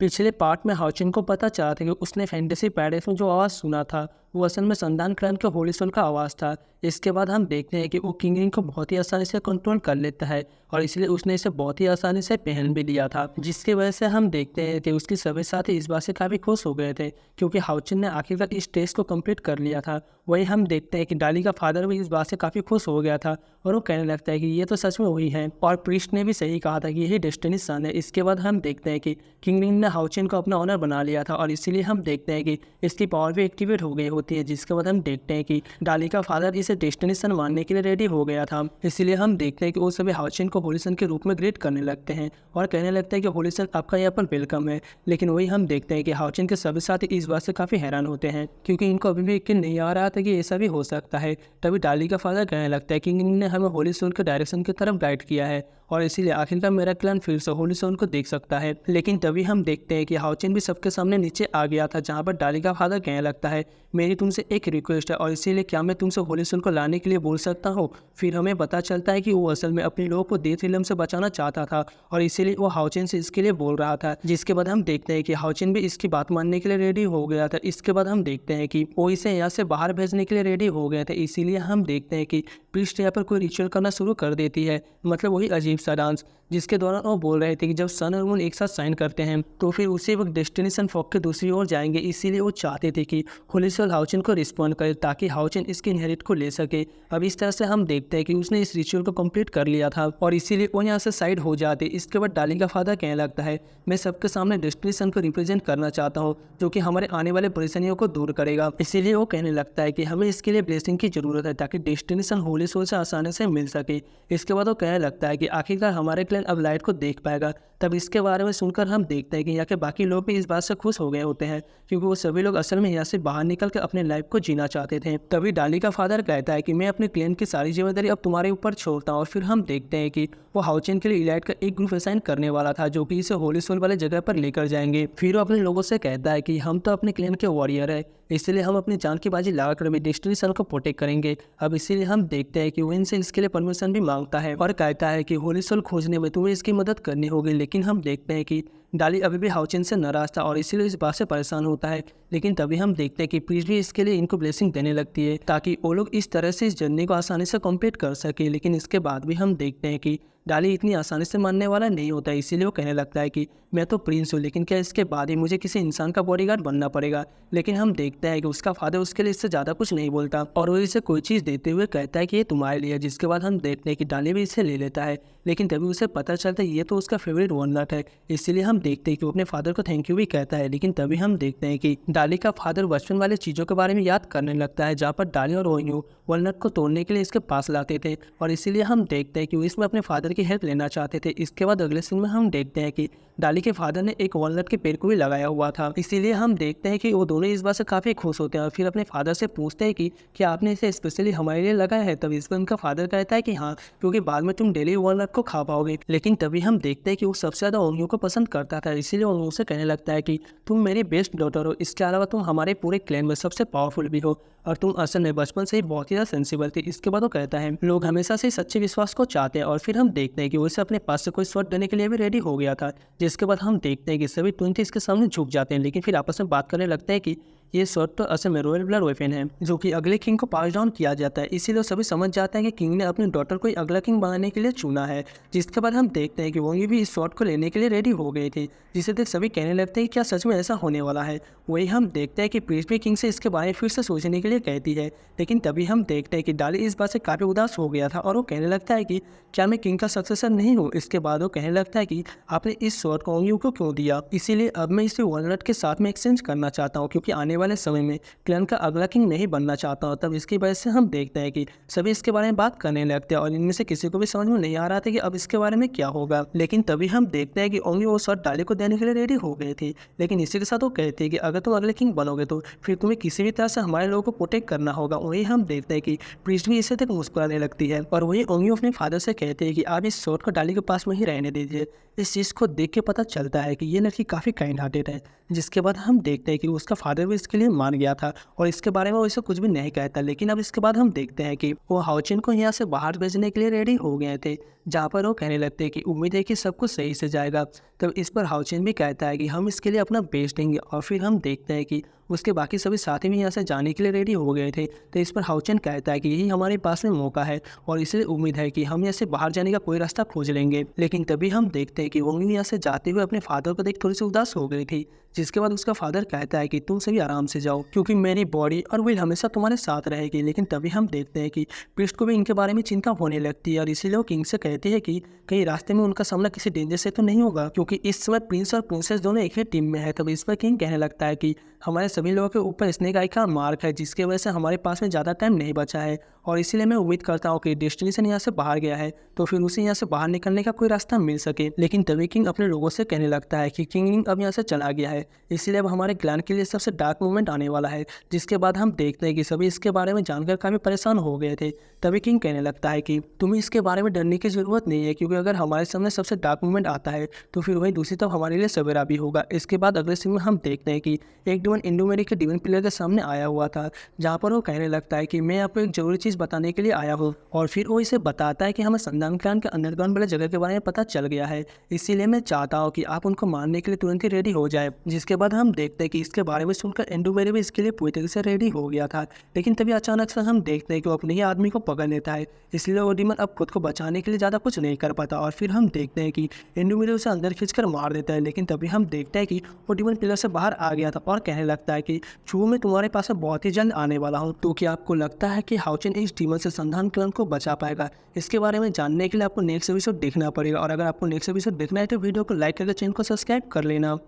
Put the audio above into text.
पिछले पार्ट में हाउचिन को पता चला था कि उसने फैंटेसी पैलेस में जो आवाज़ सुना था वो असल में संदान क्लैन के होली सोल का आवाज़ था। इसके बाद हम देखते हैं कि वो किंग को बहुत ही आसानी से कंट्रोल कर लेता है और इसलिए उसने इसे बहुत ही आसानी से पहन भी लिया था, जिसकी वजह से हम देखते हैं कि उसके सभी साथी इस बात से काफ़ी खुश हो गए थे क्योंकि हाउचिन ने आखिरकार इस टेस्ट को कंप्लीट कर लिया था। वही हम देखते हैं कि डाली का फादर भी इस बात से काफ़ी खुश हो गया था और वो कहने लगता है कि ये तो सच में वही है और प्रीस्ट ने भी सही कहा था कि यही डेस्टिनी सन है। इसके बाद हम देखते हैं कि किंग ने हाउचिन को अपना ऑनर बना लिया था और इसीलिए हम देखते हैं कि इसकी पावर भी एक्टिवेट हो गई होती है, जिसके बाद हम देखते हैं कि डाली का फादर इसे डेस्टिनी सन मानने के लिए रेडी हो गया था। इसीलिए हम देखते हैं कि वो सभी हाउचिन को होली सन के रूप में ग्रीट करने लगते हैं और कहने लगते हैं कि होली सन आपका यहाँ पर वेलकम है। लेकिन वही हम देखते हैं कि हाउचिन के सभी साथी इस बात से काफ़ी हैरान होते हैं क्योंकि इनको अभी भी यकीन नहीं आ रहा था कि ऐसा भी हो सकता है। तभी डाली का फादर कहने लगता है कि किंग ने हमें होली सोल के डायरेक्शन की तरफ गाइड किया है और इसीलिए आखिरकार मेरा क्लैन फिर से होली सोल को देख सकता है। लेकिन तभी हम देखते हैं कि हाउचिन भी सबके सामने नीचे आ गया था, जहाँ पर डाली का फादर कहने लगता है मेरी तुमसे एक रिक्वेस्ट है और इसीलिए क्या मैं तुमसे होली सोल को लाने के लिए बोल सकता हूँ। फिर हमें पता चलता है कि वो असल में अपने लोगों को डेथ इलम से बचाना चाहता था और इसीलिए वो हाउचिन से इसके लिए बोल रहा था, जिसके बाद हम देखते हैं कि हाउचिन भी इसकी बात मानने के लिए रेडी हो गया था। इसके बाद हम देखते हैं कि वो इसे यहाँ से बाहर भेजने के लिए रेडी हो गए थे। इसीलिए हम देखते हैं कि प्रीस्ट यहाँ पर कोई रिचुअल करना शुरू कर देती है, मतलब वही अजीब सा डांस जिसके दौरान वो बोल रहे थे कि जब सन और मून एक साथ साइन करते हैं तो फिर उसी वक्त डेस्टिनेशन फॉक के दूसरी ओर जाएंगे। इसीलिए वो चाहते थे कि होली सोल हाउचिन को रिस्पॉन्ड करे ताकि हाउचिन इसके इनहेरिट को ले सके। अब इस तरह से हम देखते हैं कि उसने इस रिचुअल को कंप्लीट कर लिया था और इसीलिए वो यहाँ से साइड हो जाते। इसके बाद डाली का फादर कहने लगता है मैं सबके सामने डेस्टिनेशन को रिप्रेजेंट करना चाहता हूँ जो कि हमारे आने वाले परेशानियों को दूर करेगा। इसीलिए वो कहने लगता है कि हमें इसके लिए ब्लेसिंग की जरूरत है ताकि डेस्टिनेशन होली सोल से आसानी से मिल सके। इसके बाद वो कहने लगता है कि आखिरकार हमारे क्लैन अब लाइट को देख पाएगा। तब इसके बारे में सुनकर हम देखते हैं कि यहाँ के बाकी लोग भी इस बात से खुश हो गए होते हैं क्योंकि वो सभी लोग असल में यहाँ से बाहर निकल कर अपने लाइफ को जीना चाहते थे। तभी डाली का फादर कहता है कि मैं अपने क्लैन की सारी जिम्मेदारी अब तुम्हारे ऊपर छोड़ता हूँ और फिर हम देखते हैं कि वो हाउचिन के लिए इलाइट का एक ग्रुप असाइन करने वाला था जो कि इसे होली सोल वाले जगह पर लेकर जाएंगे। फिर वो अपने लोगों से कहता है कि हम तो अपने क्लैन के वॉरियर है, इसलिए हम अपनी जान की बाजी लगाकर भी डेस्टिनेशन को प्रोटेक्ट करेंगे। अब इसीलिए हम देखते हैं कि वो इनसे इसके लिए परमिशन भी मांगता है और कहता है कि होली सोल खोजने में तुम्हें इसकी मदद करनी होगी। लेकिन हम देखते हैं कि डाली अभी भी हाउचिन से नाराज था और इसीलिए इस बात से परेशान होता है। लेकिन तभी हम देखते हैं कि प्रीस्ट भी इसके लिए इनको ब्लेसिंग देने लगती है ताकि वो लोग इस तरह से इस जर्नी को आसानी से कंप्लीट कर सके। लेकिन इसके बाद भी हम देखते हैं कि डाली इतनी आसानी से मानने वाला नहीं होता, इसीलिए वो कहने लगता है कि मैं तो प्रिंस हूँ लेकिन क्या इसके बाद ही मुझे किसी इंसान का बॉडीगार्ड बनना पड़ेगा। लेकिन हम देखते हैं कि उसका फादर उसके लिए इससे ज़्यादा कुछ नहीं बोलता और वो इसे कोई चीज़ देते हुए कहता है कि ये तुम्हारे लिए। जिसके बाद हम देखते हैं कि डाली भी इसे ले लेता है, लेकिन तभी उसे पता चलता है ये तो उसका फेवरेट वॉलनट है। इसीलिए हम देखते हैं कि वो अपने फादर को थैंक यू भी कहता है। लेकिन तभी हम देखते हैं कि डाली का फादर बचपन वाले चीज़ों के बारे में याद करने लगता है जहाँ पर डाली और ओयू वॉलनट को तोड़ने के लिए इसके पास लाते थे और इसीलिए हम देखते हैं कि वो इसमें अपने फादर की हेल्प लेना चाहते थे। इसके बाद अगले सीन में हम देखते हैं कि डाली के फादर ने एक वॉलनट के पेड़ को भी लगाया हुआ था। इसीलिए हम देखते हैं कि वो दोनों इस बात से काफ़ी खुश होते हैं और फिर अपने फादर से पूछते हैं कि क्या आपने इसे स्पेशली हमारे लिए लगाया है। तब इस पर उनका फादर कहता है कि हाँ, क्योंकि बाद में तुम डेली वॉलनट को खा पाओगे। लेकिन तभी हम देखते हैं कि वो सबसे ज़्यादा ओनियो को पसंद करता था, इसीलिए ओनियो से कहने लगता है कि तुम मेरी बेस्ट डॉटर हो, इसके अलावा तुम हमारे पूरे क्लैन में सबसे पावरफुल भी हो और तुम असल में बचपन से ही बहुत ही ज़्यादा सेंसिबल थी। इसके बाद वो कहता है लोग हमेशा से सच्चे विश्वास को चाहते हैं और फिर हम देखते हैं कि वो इसे अपने पास से कोई शॉट देने के लिए भी रेडी हो गया था। जिसके बाद हम देखते हैं कि सभी 20 इसके सामने झुक जाते हैं, लेकिन फिर आपस में बात करने लगते हैं कि ये शॉट तो असल में रॉयल ब्लड वेपन है जो कि अगले किंग को पास डाउन किया जाता है। इसीलिए सभी समझ जाते हैं कि किंग ने अपनी डॉटर को अगला किंग बनाने के लिए चुना है। जिसके बाद हम देखते हैं कि वो भी इस शॉट को लेने के लिए रेडी हो गए थे, जिसे देख सभी कहने लगते हैं कि क्या सच में ऐसा होने वाला है। वही हम देखते हैं कि प्रीस्ट भी किंग से इसके बारे में फिर से सोचने के लिए कहती है। लेकिन तभी हम देखते हैं कि डाली इस बात से काफ़ी उदास हो गया था और वो कहने लगता है कि क्या मैं किंग का सक्सेसर नहीं हूँ। इसके बाद वो कहने लगता है कि आपने इस शॉट को ओंग्यू को क्यों दिया, इसीलिए अब मैं इसे वॉलनट के साथ में एक्सचेंज करना चाहता हूँ क्योंकि आने वाले समय में क्लैन का अगला किंग नहीं बनना चाहता हूँ। तब इसकी वजह से हम देखते हैं कि सभी इसके बारे में बात करने लगते हैं और इनमें से किसी को भी समझ में नहीं आ रहा था कि अब इसके बारे में क्या होगा। लेकिन तभी हम देखते हैं कि ओंग्यू वो शॉट डाली को देने के लिए रेडी हो गए थे। लेकिन इसी के साथ वो कहते हैं कि अगर तुम अगले किंग बनोगे तो फिर तुम्हें किसी भी तरह से हमारे लोगों को प्रोटेक्ट करना होगा। वही हम देखते हैं कि प्रीस्ट भी इसे तक मुस्कुराने लगती है और वही ओंग्यू अपने फादर से कहते हैं कि आप इस शॉट को डाली के पास में ही रहने दीजिए। इस चीज़ को देख के पता चलता है कि ये लड़की काफ़ी काइंड हार्टेड है। जिसके बाद हम देखते हैं कि उसका फादर भी इसके इसके लिए मान गया था और इसके बारे में वो इसे कुछ भी नहीं कहता। लेकिन अब इसके बाद हम देखते हैं कि वो हाओचेन को यहाँ से बाहर भेजने के लिए रेडी हो गए थे, जहाँ पर वो कहने लगते हैं कि उम्मीद है कि सब कुछ सही से जाएगा। तब इस पर हाओचेन भी कहता है कि हम इसके लिए अपना बेस्ट देंगे और फिर हम देखते हैं कि उसके बाकी सभी साथी भी यहाँ से जाने के लिए रेडी हो गए थे। तो इस पर हाओचेन कहता है कि यही हमारे पास में मौका है और इसलिए उम्मीद है कि हम यहाँ से बाहर जाने का कोई रास्ता खोज लेंगे। लेकिन तभी हम देखते हैं कि वोंग यहाँ से जाते हुए अपने फादर को देख थोड़ी सी उदास हो गई थी, जिसके बाद उसका फादर कहता है कि तुम सभी आराम से जाओ क्योंकि मेरी बॉडी और विल हमेशा तुम्हारे साथ रहेगी। लेकिन तभी हम देखते हैं कि प्रीस्ट को भी इनके बारे में चिंता होने लगती है और इसीलिए वो किंग से कहती है कि कहीं रास्ते में उनका सामना किसी डेंजर से तो नहीं होगा, क्योंकि इस समय प्रिंस और प्रिंसेस दोनों एक ही टीम में है। तब इस पर किंग कहने लगता है कि हमारे सभी लोगों के ऊपर स्नेक आई का मार्क है, जिसकी वजह से हमारे पास में ज़्यादा टाइम नहीं बचा है और इसीलिए मैं उम्मीद करता हूँ कि डेस्टिनेशन यहाँ से बाहर गया है तो फिर उसे यहाँ से बाहर निकलने का कोई रास्ता मिल सके। लेकिन तभी किंग अपने लोगों से कहने लगता है कि किंग अब यहाँ से चला गया है, इसीलिए अब हमारे क्लैन के लिए सबसे डार्क मोमेंट आने वाला है। जिसके बाद हम देखते हैं कि सभी इसके बारे में जानकर काफ़ी परेशान हो गए थे। तभी किंग कहने लगता है कि तुम्हें इसके बारे में डरने की ज़रूरत नहीं है, क्योंकि अगर हमारे सामने सबसे डार्क मोमेंट आता है तो फिर वही दूसरी तरफ हमारे लिए सवेरा भी होगा। इसके बाद अगले सीन में हम देखते हैं कि एक डिमन इंडोमेरी के डिमन प्लेयर के सामने आया हुआ था, जहाँ पर वो कहने लगता है कि मैं आपको एक जरूरी चीज़ बताने के लिए आया हूँ और फिर वो इसे बताता है कि हमें संदान क्लैन के अंडरग्राउंड वाले जगह के बारे में पता चल गया है, इसीलिए मैं चाहता हूँ कि आप उनको मारने के लिए तुरंत ही रेडी हो जाए। जिसके बाद हम देखते हैं कि इसके बारे में सुनकर इंडोमेरी भी इसके लिए पूरी तरीके से रेडी हो गया था। लेकिन तभी अचानक से हम देखते हैं कि वो अपने ही आदमी को पकड़ लेता है, इसलिए वो डिमन अब खुद को बचाने के लिए ज़्यादा कुछ नहीं कर पाता और फिर हम देखते हैं कि इंडोमेरी उसे अंदर खींचकर मार देता है। लेकिन तभी हम देखते हैं कि वो डिमन पिलर से बाहर आ गया था और कहने लगता है कि छू मैं तुम्हारे पास बहुत ही जल्द आने वाला हूँ। तो क्या आपको लगता है कि हाओचेन इस डिमन से संधान क्लैन को बचा पाएगा? इसके बारे में जानने के लिए आपको नेक्स्ट एपिसोड देखना पड़ेगा और अगर आपको नेक्स्ट एपिसोड देखना है तो वीडियो को लाइक करके चैनल को सब्सक्राइब कर लेना।